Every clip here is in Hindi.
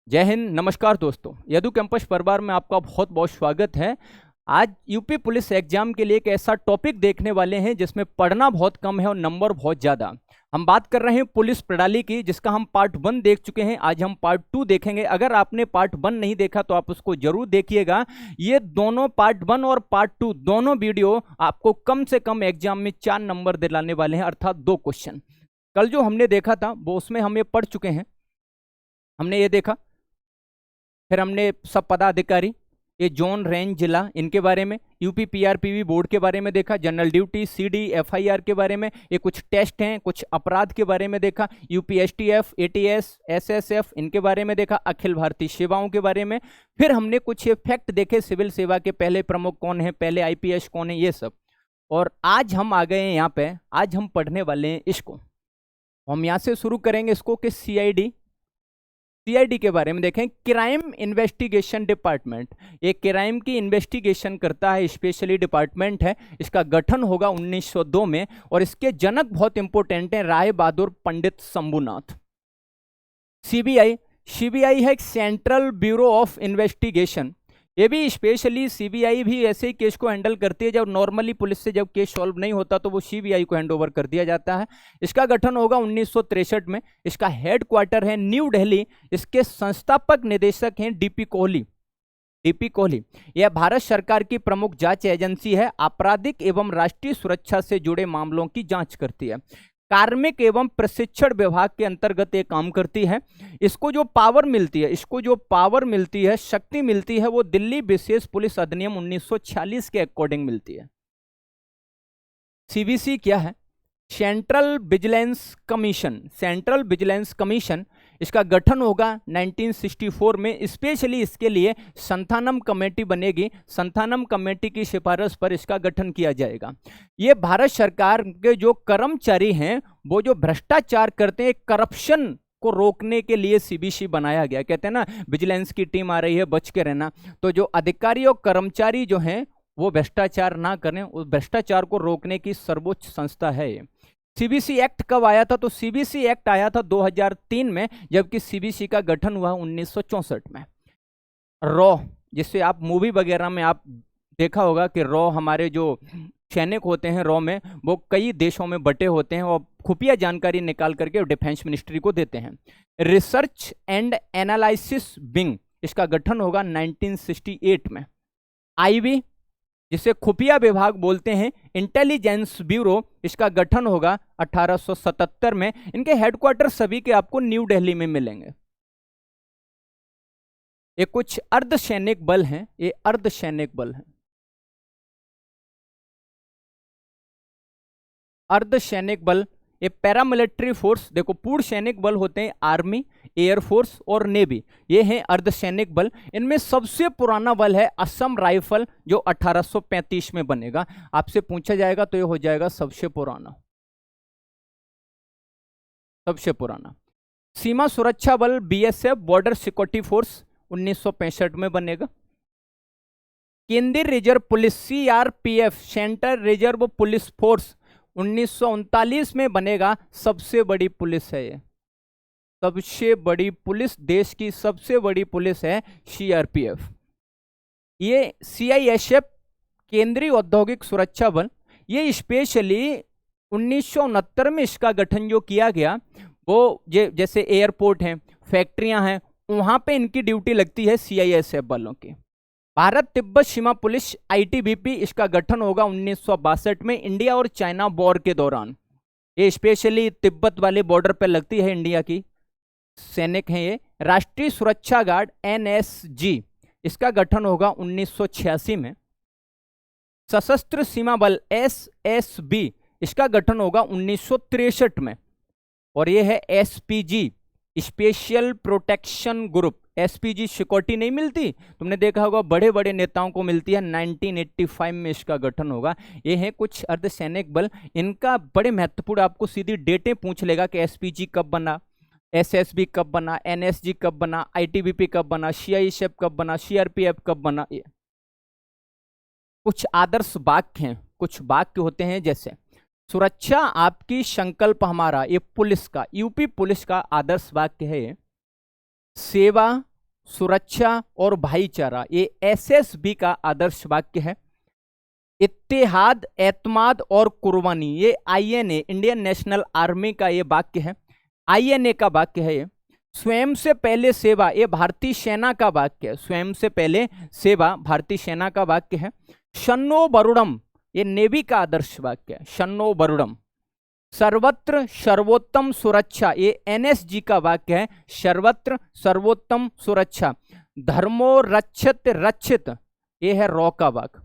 जय हिंद। नमस्कार दोस्तों, यदु कैंपस परिवार में आपका बहुत बहुत स्वागत है। आज यूपी पुलिस एग्जाम के लिए एक ऐसा टॉपिक देखने वाले हैं जिसमें पढ़ना बहुत कम है और नंबर बहुत ज़्यादा। हम बात कर रहे हैं पुलिस प्रणाली की, जिसका हम पार्ट 1 देख चुके हैं। आज हम पार्ट 2 देखेंगे। अगर आपने पार्ट 1 नहीं देखा तो आप उसको जरूर देखिएगा। ये दोनों पार्ट 1 और पार्ट 2 दोनों वीडियो आपको कम से कम एग्जाम में 4 नंबर दिलाने वाले हैं, अर्थात 2 क्वेश्चन। कल जो हमने देखा था वो उसमें हम ये पढ़ चुके हैं। हमने ये देखा, फिर हमने सब पदाधिकारी, ये जोन, रेंज, जिला, इनके बारे में, यूपी पीआरपीवी बोर्ड के बारे में देखा, जनरल ड्यूटी, सीडी, एफआईआर के बारे में, ये कुछ टेस्ट हैं, कुछ अपराध के बारे में देखा, यूपी एसटीएफ, एटीएस, एसएसएफ, इनके बारे में देखा, अखिल भारतीय सेवाओं के बारे में। फिर हमने कुछ फैक्ट देखे, सिविल सेवा के पहले प्रमुख कौन है, पहले आईपीएस कौन है, ये सब। और आज हम आ गए हैं यहाँ पे, आज हम पढ़ने वाले हैं इसको। हम यहाँ से शुरू करेंगे इसको कि सीआईडी के बारे में देखें। क्राइम इन्वेस्टिगेशन डिपार्टमेंट, ये क्राइम की इन्वेस्टिगेशन करता है, स्पेशली डिपार्टमेंट है। इसका गठन होगा 1902 में और इसके जनक बहुत इंपॉर्टेंट हैं, राय बहादुर पंडित शंभुनाथ। सीबीआई है सेंट्रल ब्यूरो ऑफ इन्वेस्टिगेशन। ये भी स्पेशली सीबीआई भी ऐसे ही केस को हैंडल करती है जब नॉर्मली पुलिस से जब केस सॉल्व नहीं होता तो वो सीबीआई को हैंडओवर कर दिया जाता है। इसका गठन होगा 1963 में। इसका हेडक्वार्टर है न्यू दिल्ली। इसके संस्थापक निदेशक हैं डीपी कोहली। यह भारत सरकार की प्रमुख जांच एजेंसी है, आपराधिक एवं राष्ट्रीय सुरक्षा से जुड़े मामलों की जांच करती है। कार्मिक एवं प्रशिक्षण विभाग के अंतर्गत ये काम करती है। इसको जो पावर मिलती है, शक्ति मिलती है, वो दिल्ली विशेष पुलिस अधिनियम 1946 के अकॉर्डिंग मिलती है। सीबीसी क्या है? Central vigilance commission. इसका गठन होगा 1964 में। स्पेशली इसके लिए संथानम कमेटी बनेगी। संथानम कमेटी की सिफारिश पर इसका गठन किया जाएगा। ये भारत सरकार के जो कर्मचारी हैं, वो जो भ्रष्टाचार करते हैं, करप्शन को रोकने के लिए सीबीसी बनाया गया। कहते हैं ना, विजिलेंस की टीम आ रही है, बच के रहना। तो जो अधिकारी और कर्मचारी जो हैं वो भ्रष्टाचार ना करें, उस भ्रष्टाचार को रोकने की सर्वोच्च संस्था है ये। सीबीसी एक्ट कब आया था? तो सीबीसी एक्ट आया था 2003 में, जबकि सीबीसी का गठन हुआ 1964 में। रॉ, जिससे आप मूवी वगैरह में आप देखा होगा कि रॉ, हमारे जो सैनिक होते हैं रॉ में, वो कई देशों में बटे होते हैं और खुफिया जानकारी निकाल करके डिफेंस मिनिस्ट्री को देते हैं। रिसर्च एंड एनालिसिस विंग, इसका गठन होगा 1968 में। आईबी, जिसे खुफिया विभाग बोलते हैं, इंटेलिजेंस ब्यूरो, इसका गठन होगा 1877 में। इनके हेडक्वार्टर सभी के आपको न्यू दिल्ली में मिलेंगे। ये कुछ अर्धसैनिक बल हैं, ये अर्धसैनिक बल हैं। अर्धसैनिक बल, ये पैरामिलिट्री फोर्स। देखो, पूर्ण सैनिक बल होते हैं आर्मी, एयरफोर्स और नेवी, ये हैं अर्धसैनिक बल। इनमें सबसे पुराना बल है असम राइफल, जो 1835 में बनेगा। आपसे पूछा जाएगा तो ये हो जाएगा सबसे पुराना। सीमा सुरक्षा बल बीएसएफ, बॉर्डर सिक्योरिटी फोर्स, 1965 में बनेगा। केंद्रीय reserve police CRPF, central reserve police force, 1939 में बनेगा। सबसे बड़ी पुलिस है ये, सबसे बड़ी पुलिस, देश की सबसे बड़ी पुलिस है सीआरपीएफ। ये सीआईएसएफ, केंद्रीय औद्योगिक सुरक्षा बल, ये स्पेशली 1969 में इसका गठन जो किया गया, वो जैसे एयरपोर्ट हैं, फैक्ट्रियां हैं, वहां पे इनकी ड्यूटी लगती है सीआईएसएफ वालों की। भारत तिब्बत सीमा पुलिस आईटीबीपी, इसका गठन होगा 1962 में, इंडिया और चाइना वॉर के दौरान। ये स्पेशली तिब्बत वाले बॉर्डर पर लगती है, इंडिया की सैनिक हैं ये। राष्ट्रीय सुरक्षा गार्ड एनएसजी, इसका गठन होगा 1986 में। सशस्त्र सीमा बल एसएसबी, इसका गठन होगा 1963 में। और ये है SPG, special protection group. SPG security नहीं मिलती, तुमने देखा होगा बड़े बड़े नेताओं को मिलती है, 1985 में इसका गठन होगा। ये है कुछ अर्धसैनिक बल। इनका बड़े महत्वपूर्ण, आपको सीधी डेटें पूछ लेगा कि एसपीजी कब बना, एसएसबी कब बना, एनएसजी कब बना, आईटीबीपी कब बना, सीआईएसएफ कब बना, सीआरपीएफ कब बना। कुछ आदर्श वाक्य हैं, कुछ वाक्य होते हैं जैसे सुरक्षा आपकी संकल्प हमारा, ये पुलिस का, यूपी पुलिस का आदर्श वाक्य है। सेवा सुरक्षा और भाईचारा, ये एसएसबी का आदर्श वाक्य है। इत्तेहाद, एतमाद और कुर्बानी, ये आईएनए, इंडियन नेशनल आर्मी का ये वाक्य है, आईएनए का वाक्य है ये। स्वयं से पहले सेवा, ये भारतीय सेना का वाक्य है, स्वयं से पहले सेवा भारतीय सेना का वाक्य है। शन्नो वरुणम, ये नेवी का आदर्श वाक्य है, शन्नो वरुणम। सर्वत्र सर्वोत्तम सुरक्षा, ये एनएसजी का वाक्य है, सर्वत्र सर्वोत्तम सुरक्षा। धर्मो रक्षित रक्षित, ये है रॉ का वाक्य,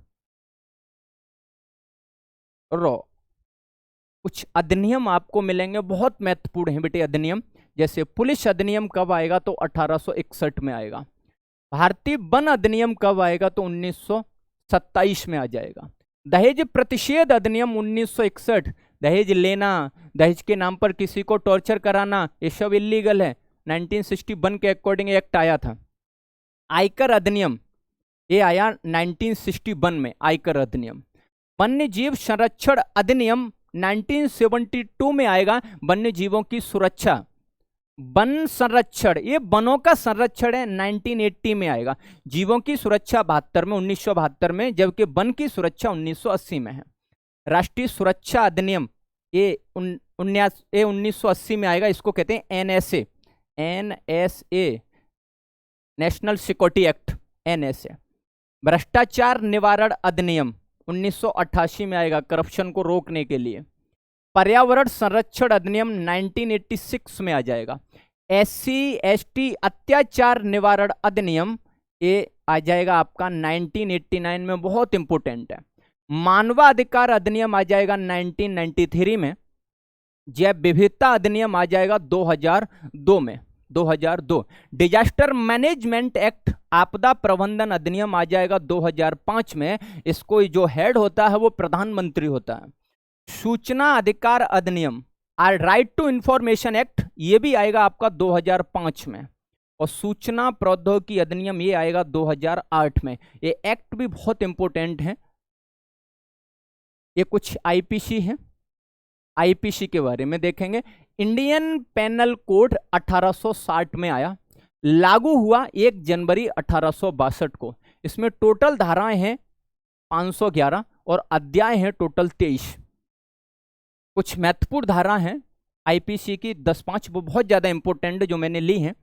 रॉ। कुछ अधिनियम आपको मिलेंगे, बहुत महत्वपूर्ण है बेटे अधिनियम। जैसे पुलिस अधिनियम कब आएगा, तो 1861 में आएगा। भारतीय वन अधिनियम कब आएगा, तो 1927 में आ जाएगा। दहेज प्रतिषेध अधिनियम 1961, दहेज लेना, दहेज के नाम पर किसी को टॉर्चर कराना, ये सब इलीगल है। 1961 के अकॉर्डिंग एक्ट आया था। आयकर अधिनियम ये आया 1961 में, आयकर अधिनियम। वन्य जीव संरक्षण अधिनियम 1972 में आएगा, वन्य जीवों की सुरक्षा। वन संरक्षण, ये वनों का संरक्षण है, 1980 में आएगा। जीवों की सुरक्षा 72 में, 1972 में, जबकि वन की सुरक्षा 1980 में है। राष्ट्रीय सुरक्षा अधिनियम ये 1980 में आएगा, इसको कहते हैं NSA, NSA, national security act, NSA. भ्रष्टाचार निवारण अधिनियम 1988 में आएगा, करप्शन को रोकने के लिए। पर्यावरण संरक्षण अधिनियम 1986 में आ जाएगा। एससी एसटी अत्याचार निवारण अधिनियम ये आ जाएगा आपका 1989 में, बहुत इंपोर्टेंट है। मानवाधिकार अधिनियम आ जाएगा 1993 में। जैव विविधता अधिनियम आ जाएगा 2002 में, 2002। डिजास्टर मैनेजमेंट एक्ट, आपदा प्रबंधन अधिनियम आ जाएगा 2005 में। इसको जो हेड होता है वो प्रधानमंत्री होता है। सूचना अधिकार अधिनियम, राइट टू इंफॉर्मेशन एक्ट, ये भी आएगा आपका 2005 में। और सूचना प्रौद्योगिकी अधिनियम ये आएगा 2008 में। ये एक्ट भी बहुत इंपॉर्टेंट है। ये कुछ आईपीसी है, आईपीसी के बारे में देखेंगे। इंडियन पेनल कोड 1860 में आया, लागू हुआ 1 जनवरी 1862 को। इसमें टोटल धाराएं हैं 511 और अध्याय हैं टोटल 23। कुछ महत्वपूर्ण धारा हैं आईपीसी की 10-5, वो बहुत ज्यादा इंपॉर्टेंट जो मैंने ली हैं।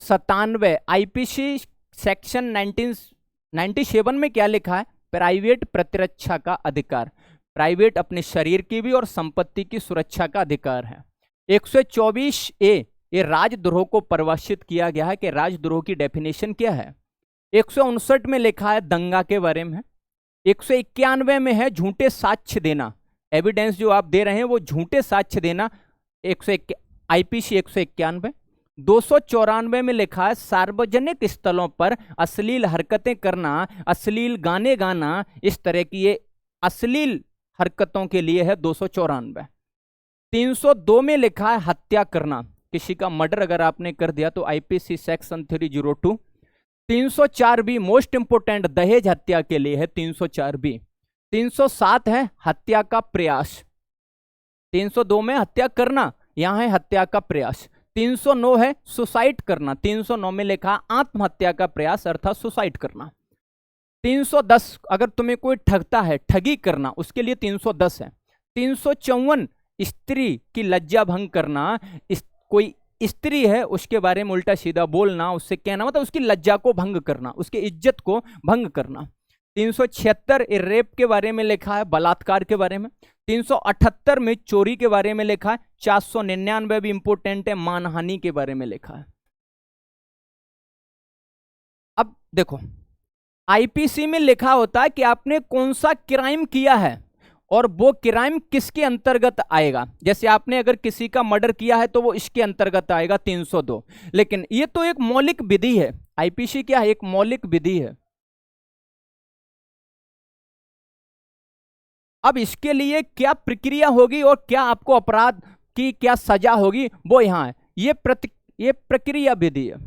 97 आईपीसी सेक्शन 1997 में क्या लिखा है, प्राइवेट प्रतिरक्षा का अधिकार, प्राइवेट अपने शरीर की भी और संपत्ति की सुरक्षा का अधिकार है। 124A ये राजद्रोह को परिभाषित किया गया है कि राजद्रोह की डेफिनेशन क्या है। 159 में लिखा है दंगा के बारे में। 191 में है झूठे साक्ष्य देना, एविडेंस जो आप दे रहे हैं वो झूठे साक्ष्य देना, आईपीसी 191। 294 में लिखा है सार्वजनिक स्थलों पर अश्लील हरकतें करना, अश्लील गाने गाना, इस तरह की ये अश्लील हरकतों के लिए है 294। 302 में लिखा है हत्या करना, किसी का मर्डर अगर आपने कर दिया तो IPC section 302। 304B most important दहेज हत्या के लिए है 304B। 307 है हत्या का प्रयास, 302 में हत्या करना, यहां है हत्या का प्रयास। 309 है सुसाइड करना, 309 में लिखा आत्महत्या का प्रयास अर्थात सुसाइड करना। 310 अगर तुम्हें कोई ठगता है, ठगी करना, उसके लिए 310 है। 354 स्त्री की लज्जा भंग करना, कोई स्त्री है उसके बारे में उल्टा सीधा बोलना, उससे कहना मतलब उसकी लज्जा को भंग करना, उसकी इज्जत को भंग करना। 376 रेप के बारे में लिखा है, बलात्कार के बारे में। 378 में चोरी के बारे में लिखा है। 499 भी इंपोर्टेंट है, मानहानि के बारे में लिखा है। अब देखो आईपीसी में लिखा होता है कि आपने कौन सा क्राइम किया है और वो क्राइम किसके अंतर्गत आएगा। जैसे आपने अगर किसी का मर्डर किया है तो वो इसके अंतर्गत आएगा 302। लेकिन ये तो एक मौलिक विधि है, आईपीसी क्या है, एक मौलिक विधि है। अब इसके लिए क्या प्रक्रिया होगी और क्या आपको अपराध की क्या सजा होगी वो यहां है। ये प्रक्रिया विधि है,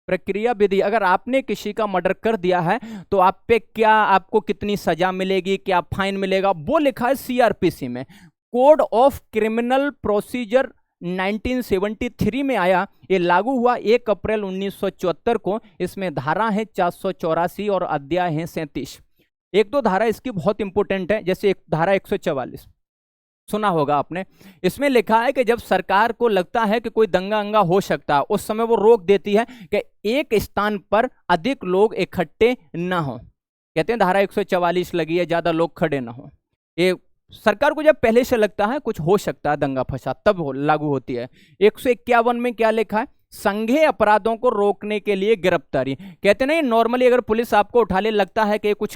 प्रक्रिया विधि। अगर आपने किसी का मर्डर कर दिया है तो आप पे क्या, आपको कितनी सजा मिलेगी, क्या फाइन मिलेगा, वो लिखा है सीआरपीसी में, कोड ऑफ क्रिमिनल प्रोसीजर 1973 में आया, ये लागू हुआ 1 अप्रैल 1974 को। इसमें धारा है 484 और अध्याय है 37। एक दो धारा इसकी बहुत इंपॉर्टेंट है, जैसे एक धारा 144 सुना होगा आपने। इसमें लिखा है कि जब सरकार को लगता है कि कोई दंगा अंगा हो सकता है, उस समय वो रोक देती है कि एक स्थान पर अधिक लोग इकट्ठे ना हो। कहते हैं धारा 144 लगी है, ज्यादा लोग खड़े ना हो। ये सरकार को जब पहले से लगता है कुछ हो सकता है दंगा फसाद, तब लागू होती है। 151 में क्या लिखा है? संघीय अपराधों को रोकने के लिए गिरफ्तारी। कहते नहीं, नॉर्मली अगर पुलिस आपको उठा ले, लगता है कि कुछ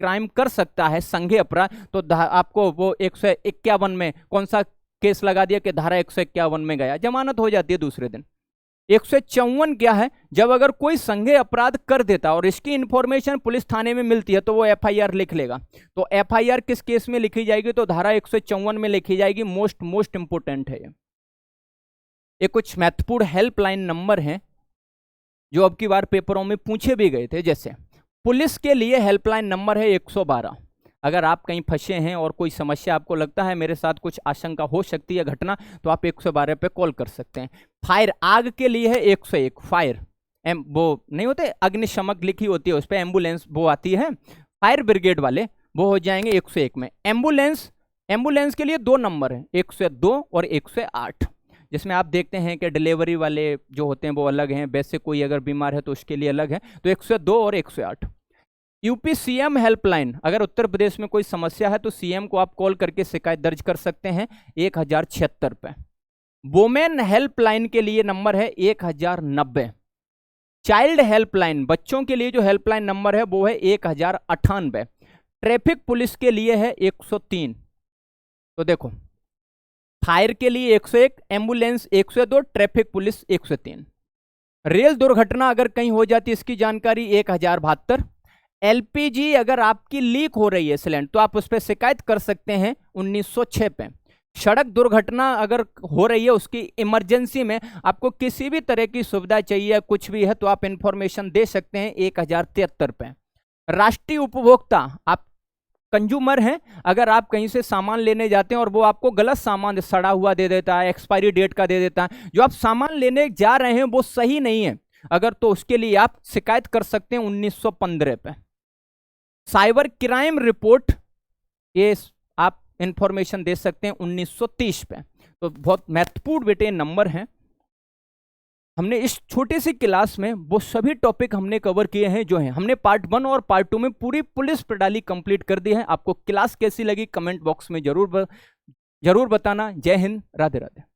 क्राइम कर सकता है संघीय अपराध, तो आपको वो 151 में कौन सा केस लगा दिया कि धारा 151 में गया, जमानत हो जाती है दूसरे दिन। 154 क्या है? जब अगर कोई संघीय अपराध कर देता और इसकी इंफॉर्मेशन पुलिस थाने में मिलती है तो वो एफआईआर लिख लेगा। तो एफआईआर किस केस में लिखी जाएगी? तो धारा 154 में लिखी जाएगी। मोस्ट इंपोर्टेंट है ये कुछ महत्वपूर्ण हेल्पलाइन नंबर हैं जो अब की बार पेपरों में पूछे भी गए थे। जैसे पुलिस के लिए हेल्पलाइन नंबर है 112। अगर आप कहीं फंसे हैं और कोई समस्या आपको लगता है मेरे साथ कुछ आशंका हो सकती है घटना, तो आप 112 पे कॉल कर सकते हैं। फायर आग के लिए है 101। फायर वो नहीं होते अग्निशमक लिखी होती है उस पर, एम्बुलेंस वो आती है, फायर ब्रिगेड वाले वो हो जाएंगे 101 में। एम्बुलेंस के लिए 2 नंबर है, 102 और 108, जिसमें आप देखते हैं कि डिलीवरी वाले जो होते हैं वो अलग हैं, वैसे कोई अगर बीमार है तो उसके लिए अलग है। तो 102 और 108। यूपी सीएम हेल्पलाइन, अगर उत्तर प्रदेश में कोई समस्या है तो सीएम को आप कॉल करके शिकायत दर्ज कर सकते हैं 1076 पे। वुमेन हेल्पलाइन के लिए नंबर है 1090। चाइल्ड हेल्पलाइन, बच्चों के लिए जो हेल्पलाइन नंबर है वो है 1098। ट्रैफिक पुलिस के लिए है 103। तो देखो, फायर के लिए 101, एम्बुलेंस 102, ट्रैफिक पुलिस 103। रेल दुर्घटना अगर कहीं हो जाती है इसकी जानकारी 1072। एलपीजी अगर आपकी लीक हो रही है सिलेंडर, तो आप उस पर शिकायत कर सकते हैं 1906 पे। सड़क दुर्घटना अगर हो रही है उसकी इमरजेंसी में, आपको किसी भी तरह की सुविधा चाहिए कुछ भी है तो आप इंफॉर्मेशन दे सकते हैं 1073 पे। राष्ट्रीय उपभोक्ता, आप कंज्यूमर हैं, अगर आप कहीं से सामान लेने जाते हैं और वो आपको गलत सामान सड़ा हुआ दे देता है, एक्सपायरी डेट का दे देता है, जो आप सामान लेने जा रहे हैं वो सही नहीं है अगर, तो उसके लिए आप शिकायत कर सकते हैं 1915 पे। साइबर क्राइम रिपोर्ट, ये आप इंफॉर्मेशन दे सकते हैं 1930 पे। तो बहुत महत्वपूर्ण बेटे नंबर हैं। हमने इस छोटे सी क्लास में वो सभी टॉपिक हमने कवर किए हैं जो हैं, हमने पार्ट 1 और पार्ट 2 में पूरी पुलिस प्रणाली कंप्लीट कर दी है। आपको क्लास कैसी लगी कमेंट बॉक्स में जरूर बताना। जय हिंद, राधे राधे।